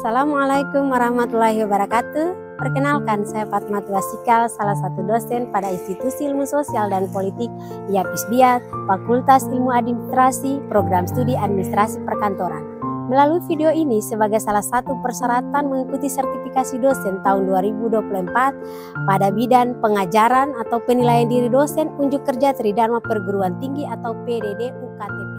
Assalamualaikum warahmatullahi wabarakatuh. Perkenalkan, saya Fatma Tuasikal, salah satu dosen pada Institusi Ilmu Sosial dan Politik IAPIS BIAK, Fakultas Ilmu Administrasi, Program Studi Administrasi Perkantoran. Melalui video ini sebagai salah satu persyaratan mengikuti sertifikasi dosen tahun 2024 pada bidang pengajaran atau penilaian diri dosen unjuk kerja Tridharma Perguruan Tinggi atau PDD UKTPT.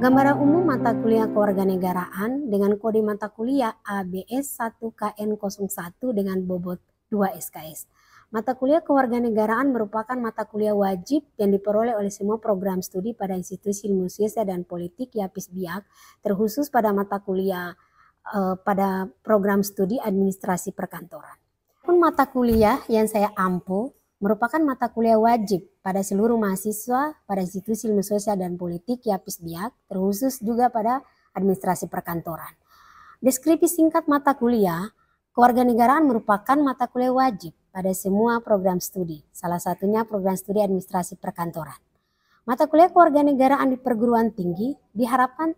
Gambaran umum mata kuliah kewarganegaraan dengan kode mata kuliah ABS 1KN01 dengan bobot 2 SKS. Mata kuliah kewarganegaraan merupakan mata kuliah wajib yang diperoleh oleh semua program studi pada Institusi Ilmu Sosial dan Politik IAPIS BIAK, terkhusus pada mata kuliah pada program studi Administrasi Perkantoran. Pun mata kuliah yang saya ampu merupakan mata kuliah wajib pada seluruh mahasiswa pada Institusi Ilmu Sosial dan Politik IAPIS BIAK, terkhusus juga pada Administrasi Perkantoran. Deskripsi singkat mata kuliah, kewarganegaraan merupakan mata kuliah wajib pada semua program studi, salah satunya program studi Administrasi Perkantoran. Mata kuliah kewarganegaraan di perguruan tinggi diharapkan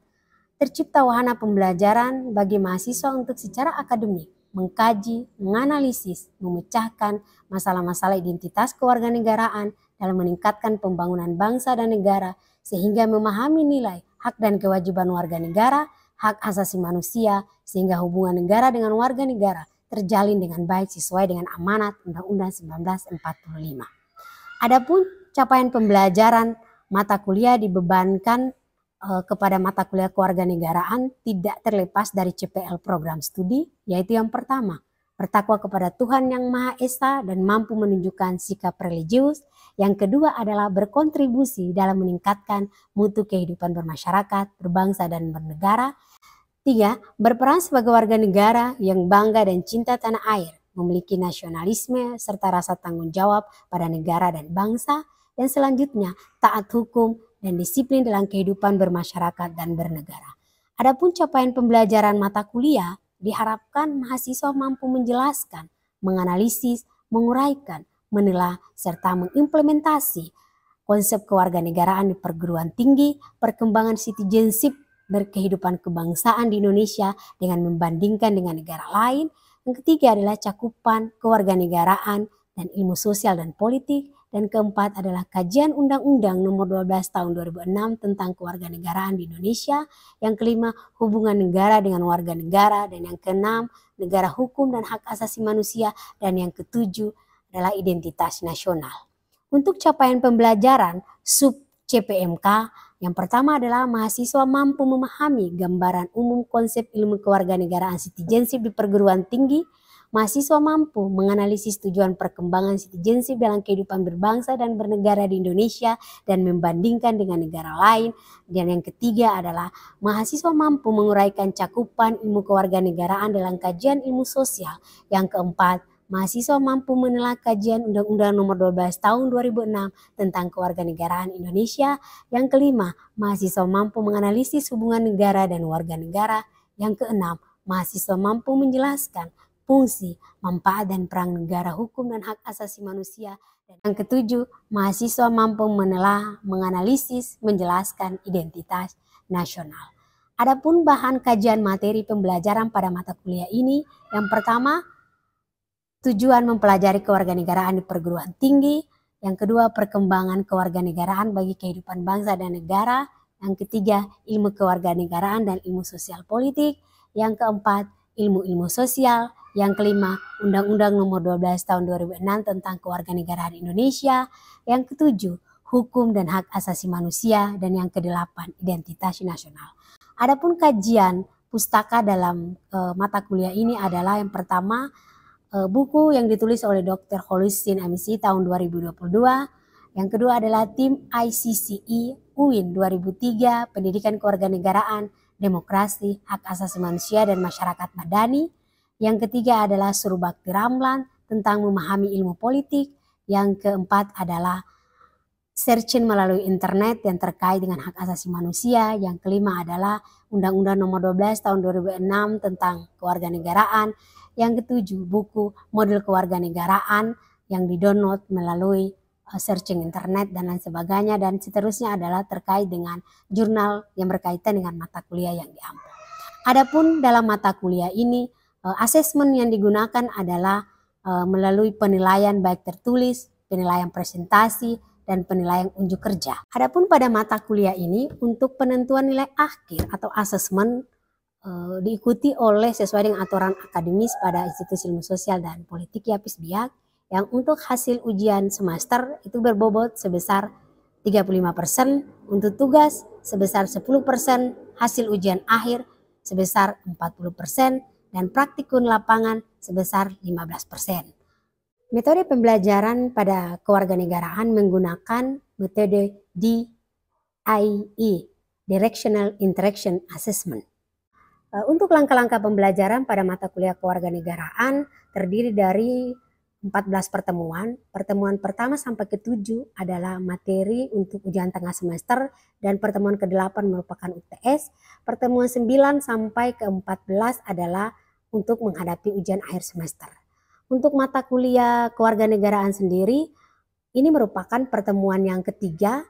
tercipta wahana pembelajaran bagi mahasiswa untuk secara akademik mengkaji, menganalisis, memecahkan masalah-masalah identitas kewarganegaraan dalam meningkatkan pembangunan bangsa dan negara sehingga memahami nilai, hak dan kewajiban warga negara, hak asasi manusia, sehingga hubungan negara dengan warga negara terjalin dengan baik sesuai dengan amanat Undang-Undang 1945. Adapun capaian pembelajaran mata kuliah dibebankan kepada mata kuliah kewarganegaraan tidak terlepas dari CPL program studi, yaitu yang pertama, bertakwa kepada Tuhan Yang Maha Esa dan mampu menunjukkan sikap religius. Yang kedua adalah berkontribusi dalam meningkatkan mutu kehidupan bermasyarakat, berbangsa dan bernegara. 3. Berperan sebagai warga negara yang bangga dan cinta tanah air, memiliki nasionalisme serta rasa tanggung jawab pada negara dan bangsa. Dan selanjutnya, taat hukum dan disiplin dalam kehidupan bermasyarakat dan bernegara. Adapun capaian pembelajaran mata kuliah, diharapkan mahasiswa mampu menjelaskan, menganalisis, menguraikan, menelaah, serta mengimplementasi konsep kewarganegaraan di perguruan tinggi, perkembangan citizenship berkehidupan kebangsaan di Indonesia dengan membandingkan dengan negara lain. Yang ketiga adalah cakupan kewarganegaraan dan ilmu sosial dan politik. Dan keempat adalah kajian Undang-Undang Nomor 12 Tahun 2006 tentang kewarganegaraan di Indonesia. Yang kelima, hubungan negara dengan warga negara. Dan yang keenam, negara hukum dan hak asasi manusia. Dan yang ketujuh adalah identitas nasional. Untuk capaian pembelajaran sub CPMK, yang pertama adalah mahasiswa mampu memahami gambaran umum konsep ilmu kewarganegaraan citizenship di perguruan tinggi. Mahasiswa mampu menganalisis tujuan perkembangan citizenship dalam kehidupan berbangsa dan bernegara di Indonesia dan membandingkan dengan negara lain. Dan yang ketiga adalah mahasiswa mampu menguraikan cakupan ilmu kewarganegaraan dalam kajian ilmu sosial. Yang keempat, mahasiswa mampu menelaah kajian Undang-Undang Nomor 12 Tahun 2006 tentang kewarganegaraan Indonesia. Yang kelima, mahasiswa mampu menganalisis hubungan negara dan warga negara. Yang keenam, mahasiswa mampu menjelaskan fungsi, manfaat dan peran negara hukum dan hak asasi manusia. Dan yang ketujuh, mahasiswa mampu menelaah, menganalisis, menjelaskan identitas nasional. Adapun bahan kajian materi pembelajaran pada mata kuliah ini, yang pertama, tujuan mempelajari kewarganegaraan di perguruan tinggi. Yang kedua, perkembangan kewarganegaraan bagi kehidupan bangsa dan negara. Yang ketiga, ilmu kewarganegaraan dan ilmu sosial politik. Yang keempat, ilmu-ilmu sosial. Yang kelima, Undang-Undang Nomor 12 Tahun 2006 tentang kewarganegaraan Indonesia. Yang ketujuh, hukum dan hak asasi manusia. Dan yang kedelapan, identitas nasional. Adapun kajian pustaka dalam mata kuliah ini adalah yang pertama, buku yang ditulis oleh Dr. Holustin MC tahun 2022. Yang kedua adalah tim ICCE UIN 2003, Pendidikan Kewarganegaraan, Demokrasi, Hak Asasi Manusia dan Masyarakat Madani. Yang ketiga adalah Surbakti Ramlan tentang memahami ilmu politik. Yang keempat adalah searching melalui internet yang terkait dengan hak asasi manusia. Yang kelima adalah Undang-Undang Nomor 12 Tahun 2006 tentang kewarganegaraan. Yang ketujuh, buku model kewarganegaraan yang didownload melalui searching internet dan lain sebagainya, dan seterusnya adalah terkait dengan jurnal yang berkaitan dengan mata kuliah yang diambil. Adapun dalam mata kuliah ini asesmen yang digunakan adalah melalui penilaian baik tertulis, penilaian presentasi, dan penilaian unjuk kerja. Adapun pada mata kuliah ini untuk penentuan nilai akhir atau asesmen diikuti oleh sesuai dengan aturan akademis pada Institusi Ilmu Sosial dan Politik YAPIS BIAK, yang untuk hasil ujian semester itu berbobot sebesar 35%, untuk tugas sebesar 10%, hasil ujian akhir sebesar 40%, dan praktikum lapangan sebesar 15%. Metode pembelajaran pada kewarganegaraan menggunakan metode DIE, Directional Interaction Assessment. Untuk langkah-langkah pembelajaran pada mata kuliah kewarganegaraan terdiri dari 14 pertemuan. Pertemuan pertama sampai ke-7 adalah materi untuk ujian tengah semester, dan pertemuan ke-8 merupakan UTS. Pertemuan 9 sampai ke-14 adalah untuk menghadapi ujian akhir semester. Untuk mata kuliah kewarganegaraan sendiri, ini merupakan pertemuan yang ketiga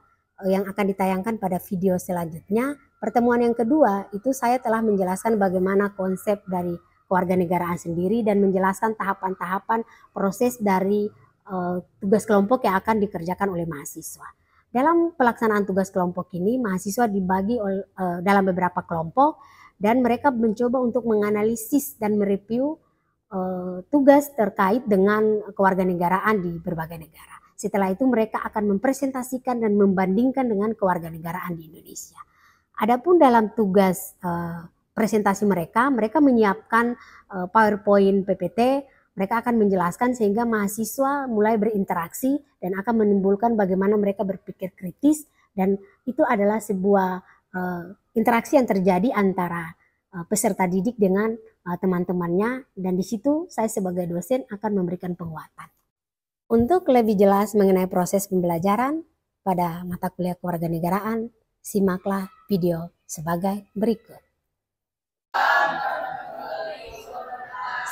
yang akan ditayangkan pada video selanjutnya. Pertemuan yang kedua itu saya telah menjelaskan bagaimana konsep dari kewarganegaraan sendiri dan menjelaskan tahapan-tahapan proses dari tugas kelompok yang akan dikerjakan oleh mahasiswa. Dalam pelaksanaan tugas kelompok ini, mahasiswa dibagi dalam beberapa kelompok dan mereka mencoba untuk menganalisis dan mereview tugas terkait dengan kewarganegaraan di berbagai negara. Setelah itu mereka akan mempresentasikan dan membandingkan dengan kewarganegaraan di Indonesia. Adapun dalam tugas presentasi mereka menyiapkan PowerPoint PPT, mereka akan menjelaskan sehingga mahasiswa mulai berinteraksi dan akan menimbulkan bagaimana mereka berpikir kritis, dan itu adalah sebuah interaksi yang terjadi antara peserta didik dengan teman-temannya, dan di situ saya sebagai dosen akan memberikan penguatan. Untuk lebih jelas mengenai proses pembelajaran pada mata kuliah kewarganegaraan, simaklah video sebagai berikut.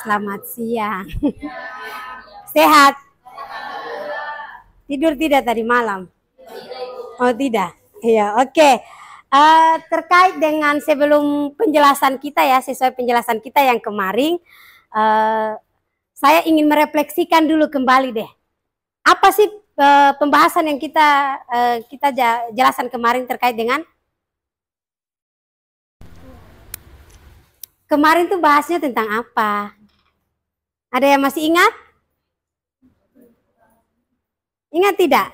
Selamat siang. Sehat? Tidur tidak tadi malam? Oh tidak? Iya, oke. Terkait dengan sebelum penjelasan kita ya, sesuai penjelasan kita yang kemarin, saya ingin merefleksikan dulu kembali deh. Apa sih pembahasan yang kita jelaskan kemarin terkait dengan kemarin tuh bahasnya tentang apa? Ada yang masih ingat? Ingat tidak?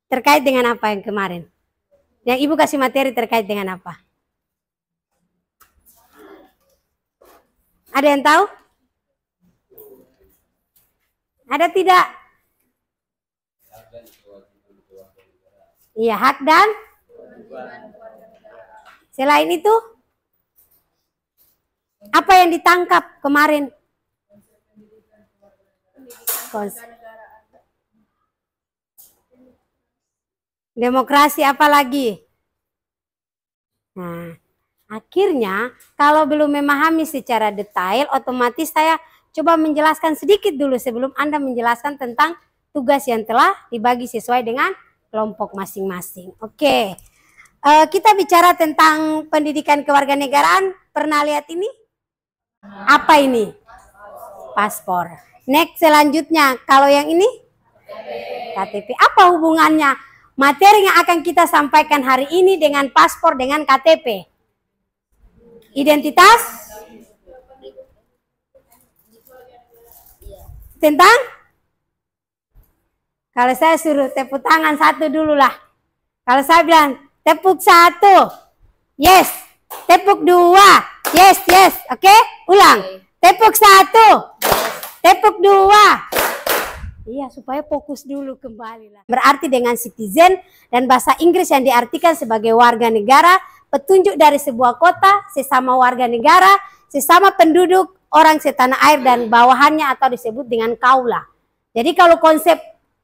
Terkait dengan apa yang kemarin? Yang Ibu kasih materi terkait dengan apa? Ada yang tahu? Ada tidak? Iya, hak dan selain itu apa yang ditangkap kemarin? Demokrasi apa lagi? Nah, akhirnya kalau belum memahami secara detail, otomatis saya coba menjelaskan sedikit dulu sebelum Anda menjelaskan tentang tugas yang telah dibagi sesuai dengan kelompok masing-masing. Oke, kita bicara tentang pendidikan kewarganegaraan. Pernah lihat ini? Apa ini? Paspor. Next, selanjutnya, kalau yang ini? KTP. Apa hubungannya materi yang akan kita sampaikan hari ini dengan paspor dengan KTP? Identitas? Tentang? Kalau saya suruh tepuk tangan satu dulu lah. Kalau saya bilang tepuk satu, yes. Tepuk dua, yes, yes. Oke, ulang. Tepuk satu, tepuk dua. Iya, supaya fokus dulu kembali lah. Berarti dengan citizen dan bahasa Inggris yang diartikan sebagai warga negara, petunjuk dari sebuah kota, sesama warga negara, sesama penduduk, orang setanah air dan bawahannya atau disebut dengan kaula. Jadi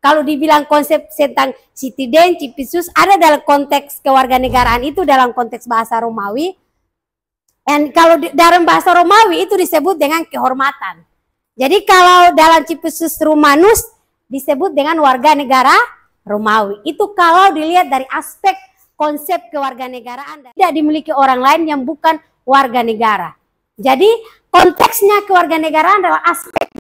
kalau dibilang konsep tentang citizen, civitas ada dalam konteks kewarganegaraan itu dalam konteks bahasa Romawi. Dan kalau dalam bahasa Romawi itu disebut dengan kehormatan. Jadi kalau dalam civitas Romanus disebut dengan warga negara Romawi. Itu kalau dilihat dari aspek konsep kewarganegaraan, tidak dimiliki orang lain yang bukan warga negara. Jadi konteksnya kewarganegaraan adalah aspek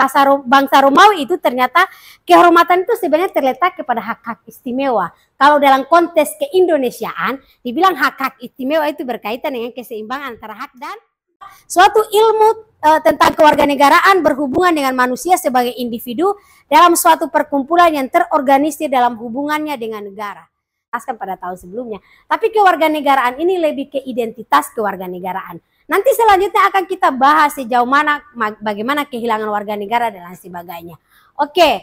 bangsa Romawi itu ternyata kehormatan itu sebenarnya terletak kepada hak-hak istimewa. Kalau dalam konteks keindonesiaan dibilang hak-hak istimewa itu berkaitan dengan keseimbangan antara hak dan suatu ilmu tentang kewarganegaraan berhubungan dengan manusia sebagai individu dalam suatu perkumpulan yang terorganisir dalam hubungannya dengan negara. Pada tahun sebelumnya. Tapi kewarganegaraan ini lebih ke identitas kewarganegaraan. Nanti selanjutnya akan kita bahas sejauh mana bagaimana kehilangan warga negara dan lain sebagainya. Oke,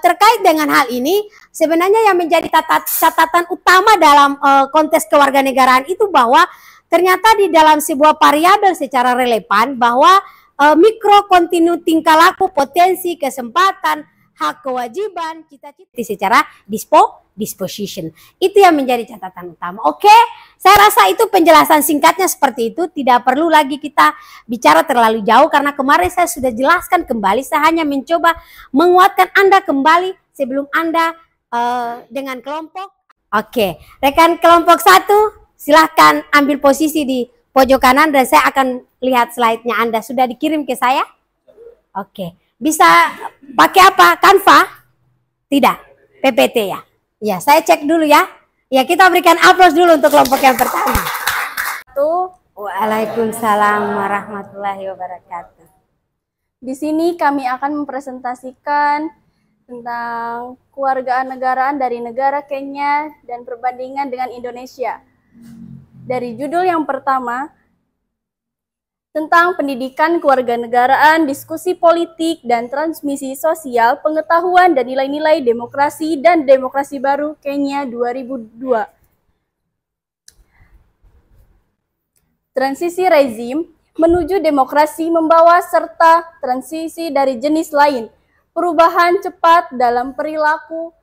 terkait dengan hal ini sebenarnya yang menjadi catatan utama dalam konteks kewarganegaraan itu bahwa ternyata di dalam sebuah variabel secara relevan bahwa mikro kontinu tingkah laku, potensi, kesempatan, hak, kewajiban, cita-cita secara disposition. Itu yang menjadi catatan utama. Oke, saya rasa itu penjelasan singkatnya seperti itu. Tidak perlu lagi kita bicara terlalu jauh karena kemarin saya sudah jelaskan kembali. Saya hanya mencoba menguatkan Anda kembali sebelum Anda dengan kelompok. Oke, rekan kelompok 1 silahkan ambil posisi di pojok kanan dan saya akan lihat slide-nya Anda. Sudah dikirim ke saya? Oke. Bisa pakai apa? Canva? Tidak. PPT ya? Ya, saya cek dulu ya. Ya, kita berikan aplaus dulu untuk kelompok yang pertama. Waalaikumsalam warahmatullahi wabarakatuh. Di sini kami akan mempresentasikan tentang kewarganegaraan dari negara Kenya dan perbandingan dengan Indonesia. Dari judul yang pertama, tentang pendidikan kewarganegaraan, diskusi politik, dan transmisi sosial, pengetahuan dan nilai-nilai demokrasi dan demokrasi baru Kenya 2002. Transisi rezim menuju demokrasi membawa serta transisi dari jenis lain, perubahan cepat dalam perilaku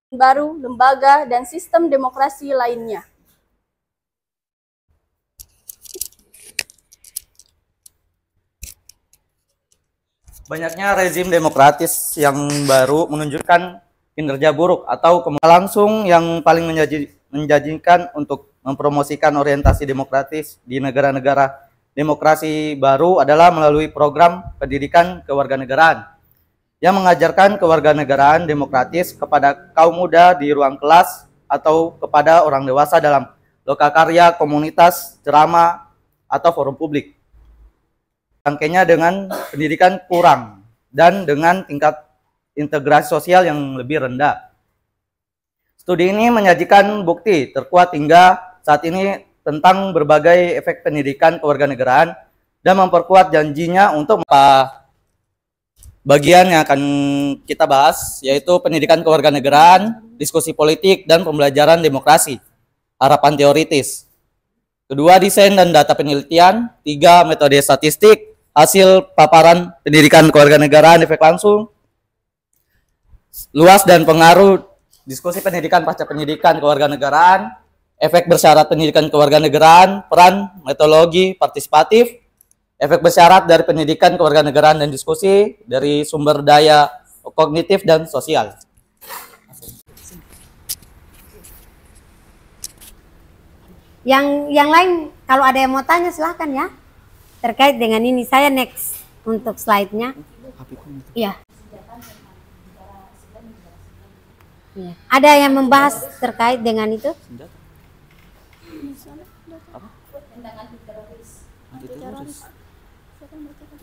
baru, lembaga, dan sistem demokrasi lainnya. Banyaknya rezim demokratis yang baru menunjukkan kinerja buruk atau langsung yang paling menjanjikan untuk mempromosikan orientasi demokratis di negara-negara demokrasi baru adalah melalui program pendidikan kewarganegaraan yang mengajarkan kewarganegaraan demokratis kepada kaum muda di ruang kelas atau kepada orang dewasa dalam lokakarya, komunitas, ceramah, atau forum publik. Rangkainya dengan pendidikan kurang dan dengan tingkat integrasi sosial yang lebih rendah. Studi ini menyajikan bukti terkuat hingga saat ini tentang berbagai efek pendidikan kewarganegaraan dan memperkuat janjinya untuk bagian yang akan kita bahas, yaitu pendidikan kewarganegaraan, diskusi politik, dan pembelajaran demokrasi, harapan teoritis. Kedua, desain dan data penelitian. Tiga, metode statistik, hasil paparan pendidikan kewarganegaraan, efek langsung, luas dan pengaruh diskusi pendidikan pasca pendidikan kewarganegaraan, efek bersyarat pendidikan kewarganegaraan, peran metodologi partisipatif, efek bersyarat dari pendidikan kewarganegaraan dan diskusi dari sumber daya kognitif dan sosial. Yang lain kalau ada yang mau tanya silahkan ya. Terkait dengan ini saya next untuk slide-nya. Iya. Ya. Ada yang membahas terkait dengan itu?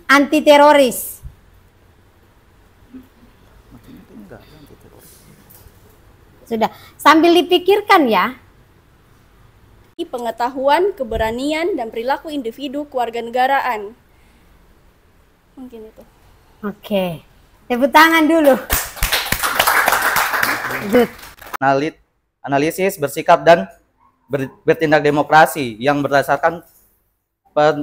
Anti teroris. Sudah, sambil dipikirkan ya. Pengetahuan, keberanian, dan perilaku individu kewarganegaraan. Mungkin itu. Oke. Tepuk tangan dulu. Good. Analisis, bersikap, dan bertindak demokrasi yang berdasarkan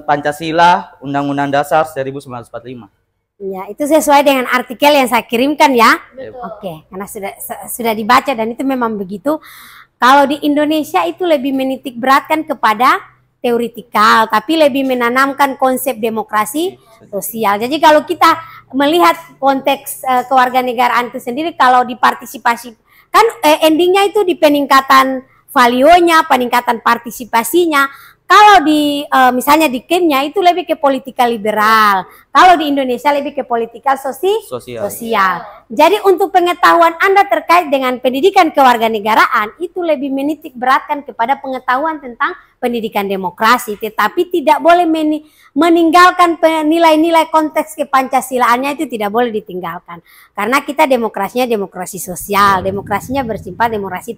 Pancasila, Undang-Undang Dasar 1945. Ya, itu sesuai dengan artikel yang saya kirimkan ya. Betul. Oke, karena sudah dibaca dan itu memang begitu. Kalau di Indonesia itu lebih menitik beratkan kepada teoritikal, tapi lebih menanamkan konsep demokrasi sosial. Jadi kalau kita melihat konteks kewarganegaraan itu sendiri, kalau dipartisipasi, kan endingnya itu di peningkatan value-nya, peningkatan partisipasinya. Kalau di misalnya di Kenya itu lebih ke politika liberal, kalau di Indonesia lebih ke politika sosial. Jadi untuk pengetahuan Anda terkait dengan pendidikan kewarganegaraan itu lebih menitik beratkan kepada pengetahuan tentang pendidikan demokrasi, tetapi tidak boleh meninggalkan nilai-nilai konteks kepancasilaannya, itu tidak boleh ditinggalkan. Karena kita demokrasinya demokrasi sosial, demokrasinya bersifat demokrasi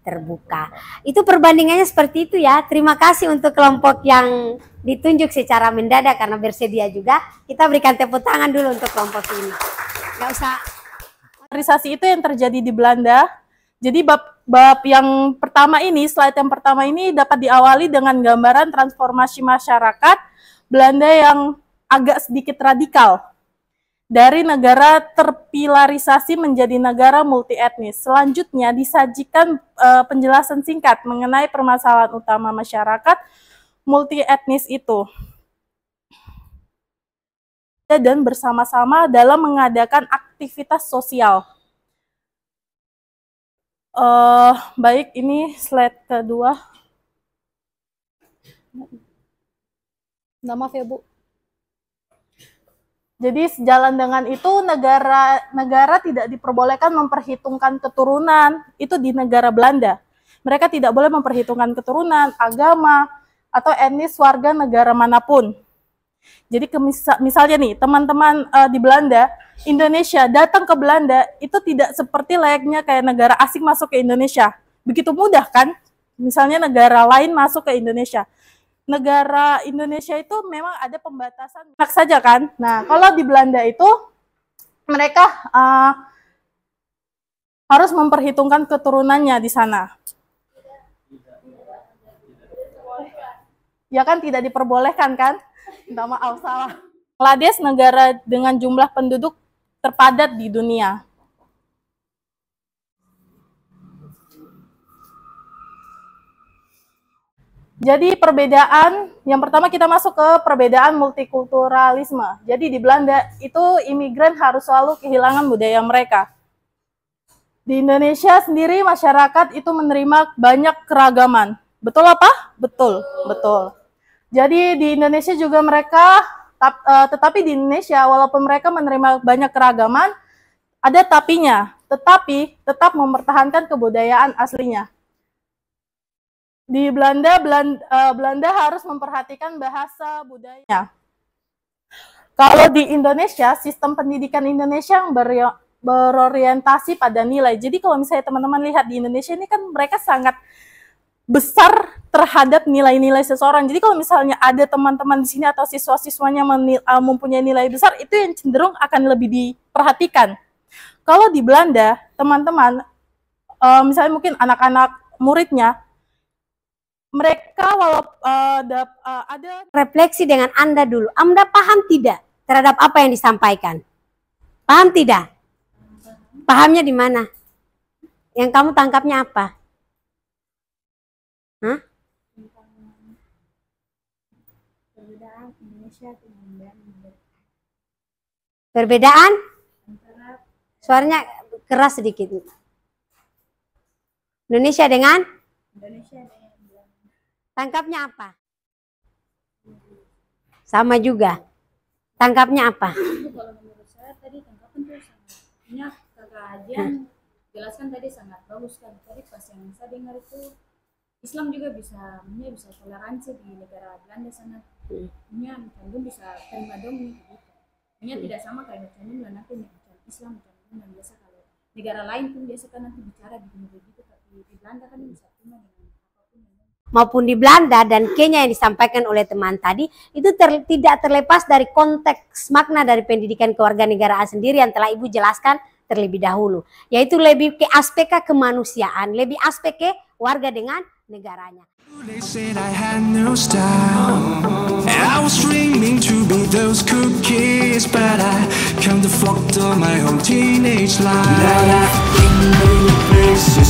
terbuka. Itu perbandingannya seperti itu ya. Terima kasih untuk kelompok yang ditunjuk secara mendadak karena bersedia juga. Kita berikan tepuk tangan dulu untuk kelompok ini. Nggak usah. Polarisasi itu yang terjadi di Belanda. Jadi bab yang pertama ini, slide yang pertama ini dapat diawali dengan gambaran transformasi masyarakat Belanda yang agak sedikit radikal. Dari negara terpilarisasi menjadi negara multi etnis. Selanjutnya disajikan penjelasan singkat mengenai permasalahan utama masyarakat multi etnis itu. Dan bersama-sama dalam mengadakan aktivitas sosial. Baik, ini slide kedua. Maaf ya Bu. Jadi sejalan dengan itu negara tidak diperbolehkan memperhitungkan keturunan, itu di negara Belanda. Mereka tidak boleh memperhitungkan keturunan, agama, atau etnis warga negara manapun. Jadi misalnya nih teman-teman di Belanda, Indonesia datang ke Belanda itu tidak seperti layaknya kayak negara asing masuk ke Indonesia. Begitu mudah kan? Misalnya negara lain masuk ke Indonesia. Negara Indonesia itu memang ada pembatasan enak saja kan. Nah, kalau di Belanda itu mereka harus memperhitungkan keturunannya di sana. Ya kan tidak diperbolehkan kan? Minta maaf salah. Bangladesh negara dengan jumlah penduduk terpadat di dunia. Jadi perbedaan, yang pertama kita masuk ke perbedaan multikulturalisme. Jadi di Belanda itu imigran harus selalu kehilangan budaya mereka. Di Indonesia sendiri masyarakat itu menerima banyak keragaman. Betul apa? Betul, betul. Jadi di Indonesia juga mereka, tetapi di Indonesia walaupun mereka menerima banyak keragaman, ada tapinya, tetapi tetap mempertahankan kebudayaan aslinya. Di Belanda harus memperhatikan bahasa budayanya. Kalau di Indonesia, sistem pendidikan Indonesia yang berorientasi pada nilai. Jadi kalau misalnya teman-teman lihat di Indonesia ini kan mereka sangat besar terhadap nilai-nilai seseorang. Jadi kalau misalnya ada teman-teman di sini atau siswa-siswanya mempunyai nilai besar, itu yang cenderung akan lebih diperhatikan. Kalau di Belanda, teman-teman, misalnya mungkin anak-anak muridnya, mereka ada refleksi dengan Anda dulu. Anda paham tidak terhadap apa yang disampaikan? Paham tidak? Pahamnya di mana? Yang kamu tangkapnya apa? Hah? Perbedaan? Suaranya keras sedikit. Indonesia dengan? Tangkapnya apa? Sama juga. Tangkapnya apa? Kalau menurut saya tadi tangkapan tuh sangat kakak Ajian jelaskan tadi sangat bagus kan. Tadi pas yang saya dengar itu Islam juga bisa toleransi di negara Belanda sana. Candung bisa terima dong gitu. Tidak sama kayak Candung lah nanti Islam Candung yang biasa kalau negara lain pun biasa kan nanti bicara begitu tapi di Belanda kan bisa terima dengan maupun di Belanda dan Kenya yang disampaikan oleh teman tadi, itu tidak terlepas dari konteks makna dari pendidikan kewarganegaraan sendiri yang telah Ibu jelaskan terlebih dahulu. Yaitu lebih ke aspek kemanusiaan, lebih aspek ke warga dengan negaranya. They said I had no style, and I was dreaming to be those cookies, but I kind of fucked up my whole teenage life. Now I've been many places.